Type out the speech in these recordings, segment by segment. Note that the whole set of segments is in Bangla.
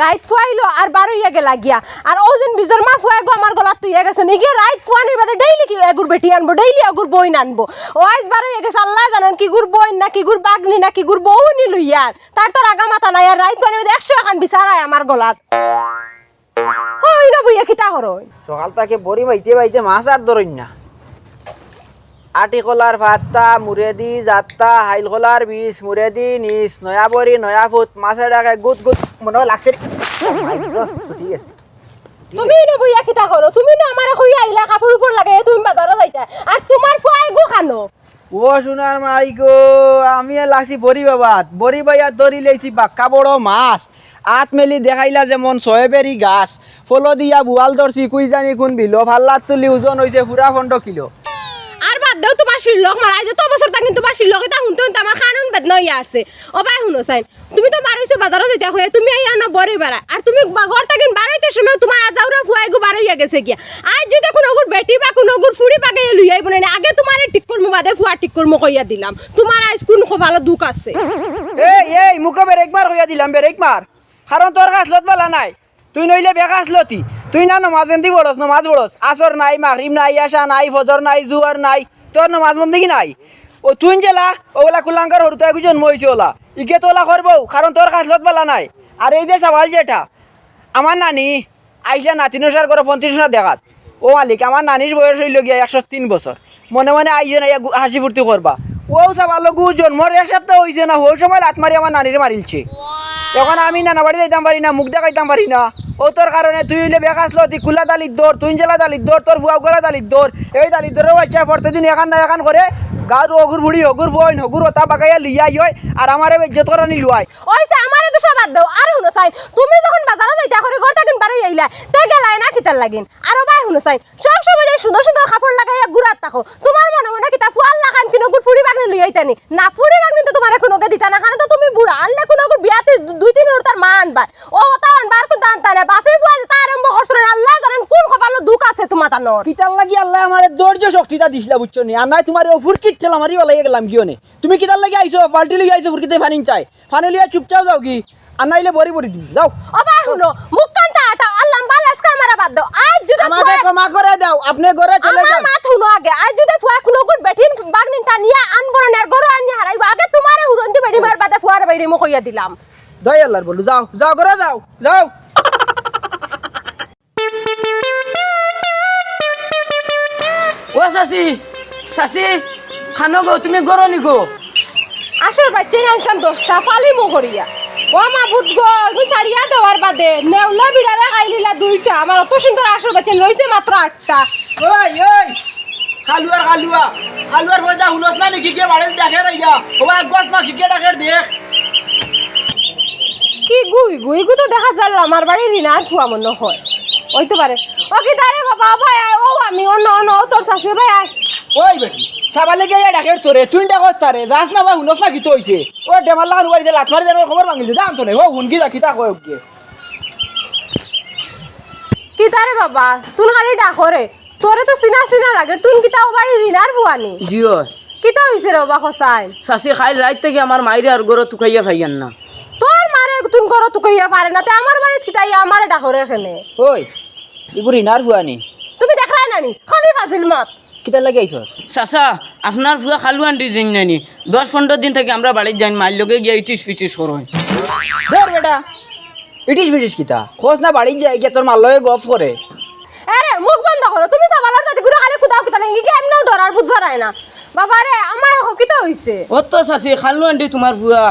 রাইট ফুয়াইলো আর 12 ইয়া গেলা গিয়া আর ওজন বিজর মা ফুয়াই গো আমার গলা তুই গেছে নিগে রাইট ফুয়ানির বাদে ডেইলি কি এগুর বেটি আনবো ডেইলি এগুর বইন আনবো ও আজ 12 ইয়া গেছে আল্লাহ জানেন কি গুর বইন না কি গুর বাগনি না কি গুর বউ নি লইয়ার তার তো রাগা মাথা নাই আর রাইট ফুয়ানির বাদে 100 খান বিচারায় আমার গলাত হই না বুইয়া কিতা করো সকাল থেকে বড়ি বাইতে মাছ আর ধরইন না আটি কলার ভাতটা মুরেদি যাত্তা হাইল কলার বিষ মুরেদি নিস নয়া বড়ি নয়া ফুট মাছের ডাকে গুত গুত মনে লাগছে তুমি না বুইয়া কিতা করো তুমি না আমারে কই আইলা কাপড় উপর লাগাই তুমি বাজারে যাইতা আর তোমার ফুয়াই গো খানো ও সোনার মাই গো আমি লাগছি বড়ি বাবাত বড়ি বাইয়া ধরি লেছি বাক্কা বড় মাছ আত মেলি দেখাইলা যেমন সয়েবেরি গাছ ফল দিয়া বুয়াল ধরছি কুই জানি কোন বিলো ভাল্লাত তুলি ওজন হইছে পুরা 15 কিলো আর বাদ দাও তোমার শিরলক মারাই যত বছর থাকি তোমার শিরলকে তা হুনতে হুনতে আমার খানুন বেদনা হইয়া আসছে ও ভাই হুনো সাইন তুমি তো বারইছো বাজারও যেতে হয়ে তুমি আইয়া না বড়ি বাড়া আর তুমি ঘর থাকি বাড়াইতে সময় তোমার আজাউরা ফুয়াই গো বারইয়া গেছে গিয়া আজ যদি কোন ওগুর বেটি বা কোন ওগুর ফুড়ি পাকে লই আইব না আগে তোমারে ঠিক করমু বাদে ফুয়া ঠিক করমু কইয়া দিলাম তোমার আজ কোন ভালো দুঃখ আছে এই মুখে ব্রেক মার কইয়া দিলাম ব্রেক মার কারণ তোর কাছ লত বলা নাই তুই নইলে বেকাস লতি তুই না নমাজ এন্দি বড়স নমাজ বড়স আসর নাই মাগরিব নাই আশা নাই ফজর নাই জুয়ার নাই তোর নমাজ বন্দি কি নাই ও তুই জেলা ওলা কুলাঙ্কার হরুতা জন্ম হয়েছে ওলা ইকে তোলা করবো কারণ তোর কাছ লত বলা নাই আর এই যে সওয়াল যেটা আমার নানি আইসা নাতিনসার করে 35 দেখাত ও মালিক আমার নানির বয়স হইল গিয়া 103 বছর মনে মনে আইসে না হাসি ফুর্তি করবা ও সবার লোক জন্মর 1 সপ্তাহ হয়েছে না ওই সময় লাত মারি আমার নানির মারিলছে এখন আমি নানা বাড়ি যাইতাম পারি না মুখ দেখাইতাম পারি না ও তোর কারণে তুই হইলে বেকাস লতি কুলা দালির দৌড় তুই জেলা দালির দৌড় তোর ফুয়া গলা দালির দৌড় এই দালির দৌড়ে বাচ্চা প্রতিদিন এখান না এখান করে গাঁর অগুর বুড়ি হগুর বইন হগুর ওতা বাগাইয়া লিয়াই হয় আর আমারে বেজ্জত করা নি লুয়াই ওইসে আমারে তো সব বাদ দাও আর হুনো সাইন তুমি যখন বাজারে যাইতা করে ঘর থাকেন বারই আইলা তাই গেলাই না কিতার লাগিন আর ভাই হুনো সাইন সব সময় সুন্দর সুন্দর কাপড় লাগাইয়া গুড়াত থাকো তোমার মনে মনে কিতা ফুয়াল লাগান কিনো গুড় ফুড়ি বাগনি লই আইতানি না ফুড়ি বাগনি তো তোমার এখন ওকে দিতা না কারণ তো তুমি বুড়া আনলে কোন গুড় বিয়াতে 2-3 ওর তার মা আনবা ও তা আনবার কো দান তারে বাপে ফুয়া তা আরম্ভ করছরে আল্লাহ জানেন কোন কপালো দুঃখ আছে তোমার তানোর কিতার লাগি আল্লাহ আমারে ধৈর্য শক্তিটা দিছিলা বুঝছো নি আর নাই তোমার ও ফুরকিট ঠেলা মারি লাগি গেলাম কিওনে তুমি কিতার লাগি আইছো পাল্টি লাগি আইছো ফুরকিতে ফানি চাই ফানি লিয়া চুপচাপ যাও কি আর নাইলে বড়ি বড়ি দিই যাও ও ভাই শুনো মুখ কানটা আটা আল্লাহ বালাস কামারা বাদ দাও আজ যদি আমাকে ক্ষমা করে দাও আপনি ঘরে চলে যান আমার মাথা হুনো আগে আজ যদি ফুয়া কোন গুড বেটিন বাগনিন টানিয়া আন গরনের গরো আনি হারাইবা আগে তোমারে হুরন্দি বেটি মার বাদে ফুয়ার বেটি মো কইয়া দিলাম দয় আল্লাহর বলু যাও যাও ঘরে যাও যাও ও সাসি সাসি খানো গো তুমি গরো নি গো আসর বাচ্চা আনসাম 10টা ফালি মো করিয়া ও মা বুদ গো গু সারিয়া দেওয়ার বাদে নেওলা বিড়ালে খাইলিলা 2টা আমার অত সুন্দর আসর বাচ্চা লইছে মাত্র 8টা ওই ওই খালুয়ার হয়ে যা হুনস না নাকি কে বাড়ি দেখে রাইয়া ও এক গছ না কি কে ডাকে দেখ কি গুই তো দেখা যাল আমার বাড়ি রিনার ফুয়া মনে হয় ওইতে পারে ও কি দাঁড়ে বাবা ভাই ও আমি অন্য তোর শাশি ভাই আয় ওই বেটি সাবালে গিয়ে ডাকের তোরে তুই ডাকস তারে দাস না ভাই হুনস না কি তো হইছে ও ডেমাল লাগান বাড়ি দে লাত মারি দেন খবর ভাঙিল দাম তো নাই ও হুন কি দা কিতা কয় ওকে কি দাঁড়ে বাবা তুই খালি ডাকরে তোরে তো সিনা লাগে তুই কিতা ও বাড়ি রিনার ফুয়ানি জিও কিতা হইছে রে বাবা খসাই সাসি খাইল রাত থেকে আমার মাইরে আর গরো তুকাইয়া খাইয়ান না তোর মারে তুই গরো তুকাইয়া পারে না তে আমার বাড়িত কিতা আমারে ডাকরে এখানে ওই ইগুরি নার হুয়ানি তুমি দেখাই নানি খালি ফাজিল মত কিতা লাগি আইছো চাচা আপনার ফুয়া খালু আন্টি জিন নানি 10-15 দিন থেকে আমরা বাড়িতে যাই মাইল লগে গিয়ে ইটিস ফিটিস করই ধর বেটা ইটিস কিতা খোঁজ না বাড়ি যাই গিয়ে তোর মাল লগে গফ করে আরে মুখ বন্ধ করো তুমি সাবালার তাতে গুলো খালি কুদাও কিতা লাগি কি এমনও ডরার বুঝ ধরায় না বাবা রে আমার কিতা হইছে ও তো চাচি খালু আন্টি তোমার ফুয়া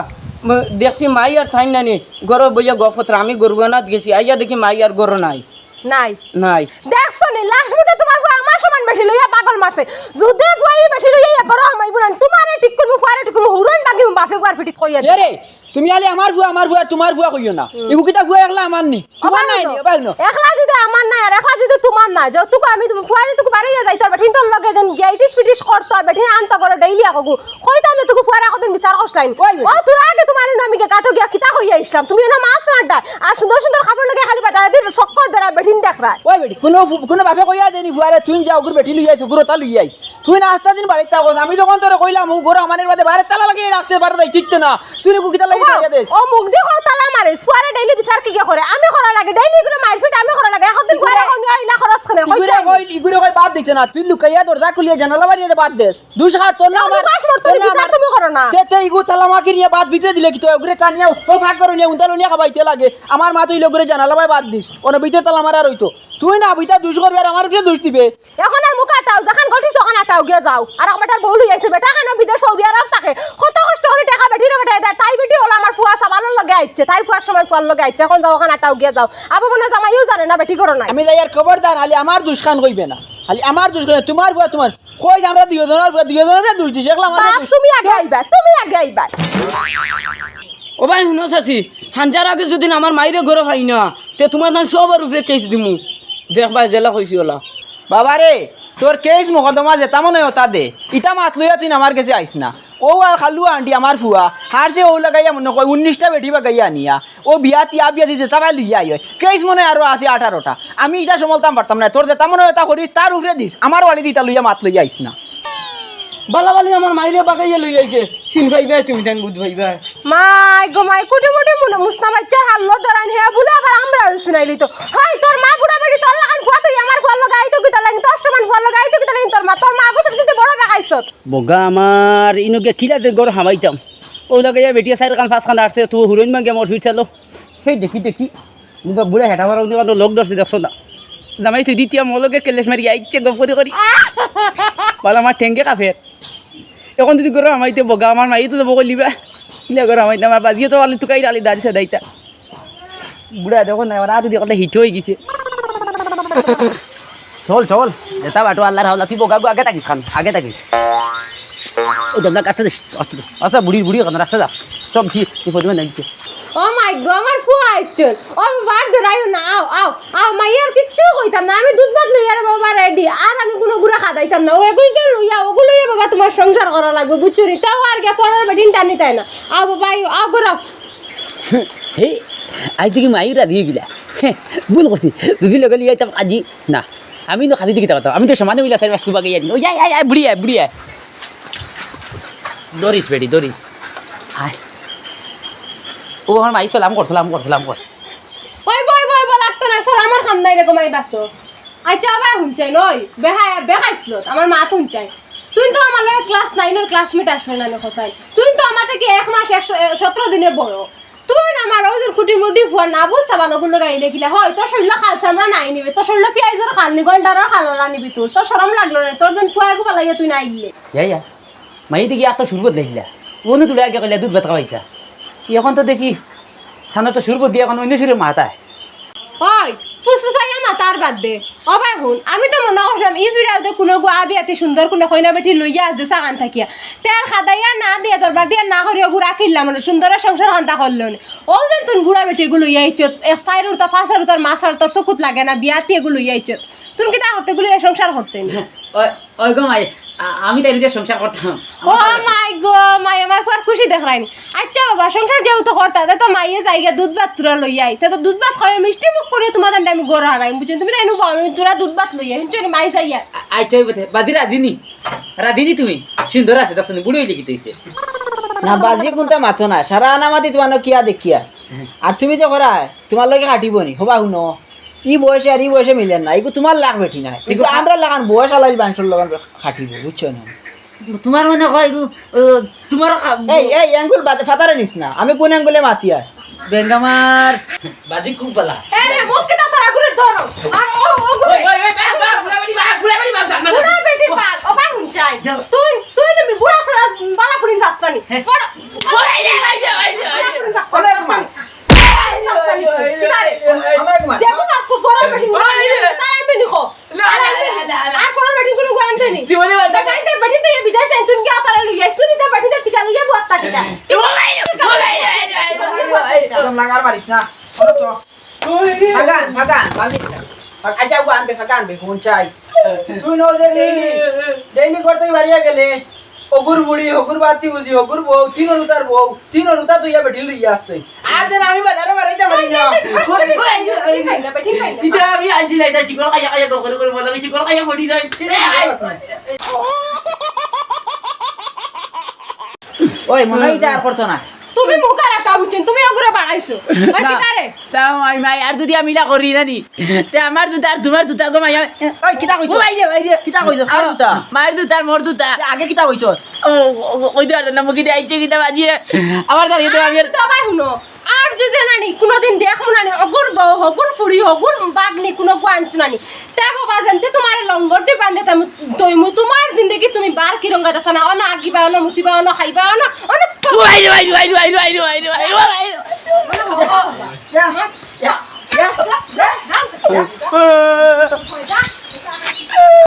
দেখছি মাই আর থাই নানি গরো বইয়া গফতরা আমি গরুয়ানাত গেছি আইয়া দেখি মাই আর গরো নাই নাই দেখছো নি লাস্ট মুতে তোমার ফুয়া আমার সমান বেঠি লইয়া পাগল মারছে যদি ফুয়াই বেঠি লইয়া গরো আমাই বুনান তোমারে ঠিক করব ফুয়ারে ঠিক করব হুরন বাকি বাপে ফুয়ার ফিটি কইয়া দে রে তুমি আলি আমার ফুয়া তোমার ফুয়া কইও না ইগু কিতা ফুয়া একলা আমার নি তোমার নাই নি বাই ন একলা যদি আমার না আর এখন যদি তোমার না যাও তুকু আমি তুমি ফুয়ারে তুকু বাড়ি যাইতে হবে ঠিক তোর লগে যেন গেটিস ফিটিস করতে হবে ঠিক আনতে করে ডেইলি আকু কইতাম তুকু ফুয়ারে কতদিন বিচার করছাইন ও তোর আগে তোমার আমি কাটো গিয়া কিতা হইয়া ইসলাম তুমি না মাছ মারদা আর সুন্দর সুন্দর কাপড় লাগে খালি বাতা দিন চক্কর ধরা বেঠিন দেখরা ওই বেটি কোনো বাপে কইয়া দেনি ফুয়ারে তুই যাও গুর বেটি লই আইছ গুরো তা লই আই তুই না আস্তা দিন বাড়িতে থাকো আমি যখন তোরে কইলাম ও ঘর আমাদের বাদে বাইরে তালা লাগিয়ে রাখতে পারে তাই ঠিকতে না তুই না কিতা লাগিয়ে দিয়া দেস ও মুখ দি কও তালা মারিস ফুয়ারে ডেইলি বিচার কি করে আমি করা লাগে ডেইলি করে মারফিট আমি করা লাগে এখন দিন ফুয়ারে কোন আইলা খরচ করে ইগুরে কই বাদ দিতে না তুই লুকাইয়া দরজা খুলিয়া জানালা বাড়িয়ে বাদ দেস দুই হাত তোর না আমার তুমি করো না তে ইগু তালা মাকি নিয়ে বাদ ভিতরে দিলে কি তো ওগুরে টানিয়া ও ভাগ করে নিয়ে উন্তালো নিয়ে খাবাইতে লাগে আমার মা তুই লোকরে জানালা বাই বাদ দিস ওর ভিতরে তালা মারা রইতো তুই না বিটা দুষ করবে আর আমার উপরে দোষ দিবে এখন আর মুখ আটাও যখন ঘটিস তখন আটাও গিয়ে যাও আর আমাটার বউ লই আইছে বেটা কেন বিদেশ সৌদি আরব থাকে কত কষ্ট করে টাকা বেঠিরে বেটা দেয় তাই বেটি হলো আমার ফুয়া সাবানোর লগে আইছে তাই ফুয়ার সময় ফুয়ার লগে আইছে এখন যাও ওখানে আটাও গিয়ে যাও আবু মনে জামাইও জানে না বেটি করো না আমি যাই আর খবরদার খালি আমার দুষ খান কইবে না খালি আমার দুষ কই তোমার ফুয়া তোমার কই আমরা দুইজনের দোষ দিছ একলা আমার দোষ তুমি আগে আইবা ও ভাই শুনো চাচি হাঞ্জার আগে যদি আমার মাইরে ঘরে পাই না তে তোমার ধান সবার উপরে কেস দিমু দেখ ভাই জেলা কইছি ওলা বাবা রে তোর কেস মোকদ্দমা যেতা মনে হতা দে ইটা মাত লইয়া তুই আমার কাছে আইস না ও আর খালু আন্টি আমার ফুয়া হার সে ও লাগাইয়া মনে কয় 19টা বেটি বা গাইয়া নিয়া ও বিয়া বিয়া দিতে তাই লইয়া আই কেস মনে আরো আছে 18টা আমি এটা সমলতাম পারতাম না তোর যেতা মনে হতা করিস তার উপরে দিস আমার ওয়ালি দিতা লইয়া মাত লইয়া আইস না বালাবালি আমার মাইরে বাগাইয়া লই আইছে চিন পাইবে তুমি তাই বুঝ পাইবে মাই গো মাই কুটি মুটি মুস্তা বাচ্চার হাল্লো ধরান হে বুলা আবার আমরা শুনাইলি তো হাই তোর মা বুড়া বেটি তোর লাগান ফুয়া তুই আমার ফুয়া লগাই তো কিতা লাগি তোর সমান ফুয়া লগাই তো কিতা লাগি তোর মা গো সবচেয়ে বড় বেকাইছ বগা আমার ইনকে খিলাতে গড় হামাইতাম ও লাগে বেটিয়া চার কান পাঁচ কান আসছে তো হুরইন মাগে মোর ফির চালো সেই দেখি মুখা বুড়া হেঁটা মারা লোক ধরছে দেখছো না জামাই তুই দ্বিতীয় মোলকে কেলেশ মারি আইছে গপ করি বলে আমার ঠেঙ্গে কাফের এখন যদি গরম আমাইতে বগা আমার মাই তো যাবো লিবা ইলা গরম আমাইতে আমার বাজিয়ে তো আলি টুকাই আলি দাঁড়িয়েছে দায়িতা বুড়া দেখো না আমার যদি কলে হিট হয়ে গেছে চল এটা বাটো আল্লাহর হাওলা তুই বগা আগে থাকিস খান আগে থাকিস ওই দেবনা কাছে আচ্ছা বুড়ি এখন রাস্তা যা সব ঘি তুই প্রথমে নাইছে ও মাই গো আমার ফুয়া আইছল ও বার ধরাইও না আও মাইয়ার কিচ্ছু কইতাম না আমি দুধ ভাত লইয়ার বাবা রেডি আর আমি কোনো গুড়া খাদাইতাম না ওগুলো লইয়া ওগুলো বাবা তোমার সংসার করা লাগবে বুঝছরি তাও আর গে পরের বেদিন টানি তাই না আও বাবা আও গরো হে আজ থেকে মাইরা দিয়ে গিলা ভুল করছি যদি লগে লিয়ে আইতাম আজি না আমি তো খাদি দিকে তাকাতাম আমি তো সমানে মিলা সার্ভিস কুবা গিয়ে ও আয় বুড়ি আয় দরিস বেটি দরিস আয় ও আমার মাই সালাম কর ওই বই লাগতো না সর আমার খাম নাই রে গো মাই বাসো আচ্ছা আবার হুনচাই নই বেহাইছিল আমার মা তো হুনচাই তুই তো আমার লাগে ক্লাস 9 এর ক্লাসমেট আসলে না খসাই তুই তো আমার থেকে 1 মাস 17 দিনে বড় তুই আমার ওজোর কুটি মুটি ফোন না বুঝ সাবানো গুলো গাইলে কিলা হয় তোর শরীরে খালসা না নাই নিবে তোর শরীরে পেঁয়াজের খালনি গন্ডারের খালনা নিবি তোর শরম লাগলো না তোর দিন ফুয়াগু পালাইয়া তুই নাই গিলে মাই দিকে এত শুরু করতে দেখিলা মনে তুলে আগে কইলা দুধ ভাত খাওয়াইতা এখন তো দেখি থানা তো শুরু করে দিয়ে এখন অন্য সুরে মাথায় ওই ফুসফুসাইয়া মাতার বাদ দে ও ভাই হুন আমি তো মনে করছিলাম ই ফিরাওতে কোনো গো আবিয়াতে সুন্দর কোনো কইনা বেটি লইয়া আছে সাগান থাকিয়া তের খাদাইয়া না দিয়া দরবার দিয়া না করিয়া গুড়া কিনলাম মানে সুন্দর সংসার হান্তা করলো ও যেন তুই গুড়া বেটি গুলো ইয়াইছ এক সাইরুর তা ফাঁসার তোর মাসার তোর চকুত লাগে না বিয়াতে এগুলো ইয়াইছ তুই কি তা করতে গুলো সংসার করতে না ওই গো মাই আমি তাই দিয়ে সংসার করতাম ও মাই গো মাই আমার পর খুশি দেখাইনি আচ্ছা বাবা সংসার যেহেতু করতা তো মাইয়ে যাইগা দুধ ভাত তুরা লইয়াই তো দুধ ভাত খাই মিষ্টি মুখ করে তোমাদের আমি গড় হারাই বুঝছেন তুমি তাই নুবো আমি তুরা দুধ ভাত লইয়াই হিঞ্চনি মাই যাইয়া আচ্ছা বাদি রাজিনি তুমি সুন্দর আছে দর্শন বুড়ি হইলে কি তৈছে না বাজি কোনটা মাথো না সারা আনা মাতি তোমার কিয়া দেখিয়া আর তুমি যে করা তোমার লগে কাটিব নি হবা শুনো ই বয়সে আর ই বয়সে মিলেন না এগুলো তোমার লাখ বেঠি না কিন্তু আমরা লাগান বয়স আলাই বাংশর লাগান খাটিব বুঝছো না তোমার মনে হয় তোমার এই আঙ্গুল ফাতারে নিস না আমি কোন আঙ্গুলে মাতিয়া বেঙ্গামার বাজি খুব বালা আরে মুখ কেটা সারা ঘুরে ধরো আর ও বুড়া বেটি বাস ও বা হুন চাই তুই না বুড়া সারা বালা ফুরিন ফাস্তানি ফড় আচ্ছা গানবে কোন চাই তুই নো যে ডেইলি করতে বাড়িয়া গেলে অগুর বুড়ি অগুর বাতি বুঝি অগুর বউ তিন অনুতার তুই বেটি লইয়া আসছে আর দেন আমি বাজারে বাড়াইতে পারি না ইটা আমি আইছি লাইতা শিকল কাইয়া কাইয়া করে করে বলা গেছি শিকল কাইয়া ফটি যায় ওই মনে হয় আর করতো না তুমি মুখার একটা বুঝছেন তুমি ওগুলো বাড়াইছো ওই কিতারে তাও আমি মাই আর যদি আমি করি না নি তে আমার দুটা আর তোমার দুটা গো মাই ওই কিতা কইছো কিতা কইছো আর দুটা মায়ের দুটা আর মোর দুটা আগে কিতা কইছো ওই দুটার জন্য মুখি দিয়ে আইছে কিতা বাজিয়ে আমার দাঁড়িয়ে তো আমি আর তবাই শুনো আর যদি নানি কোনোদিন দেখমু নানি অগুর বউ হগুর ফুড়ি হগুর বাগনি কোনো পাঞ্চ নানি তে বাবা জানতে তোমার লঙ্গর দি বান্ধে তইমু তোমার জিন্দগি তুমি বার কি রঙ্গা দেখছ না অনা আগিবা অনা মুতিবা অনা খাইবা অনা অনেক Ya.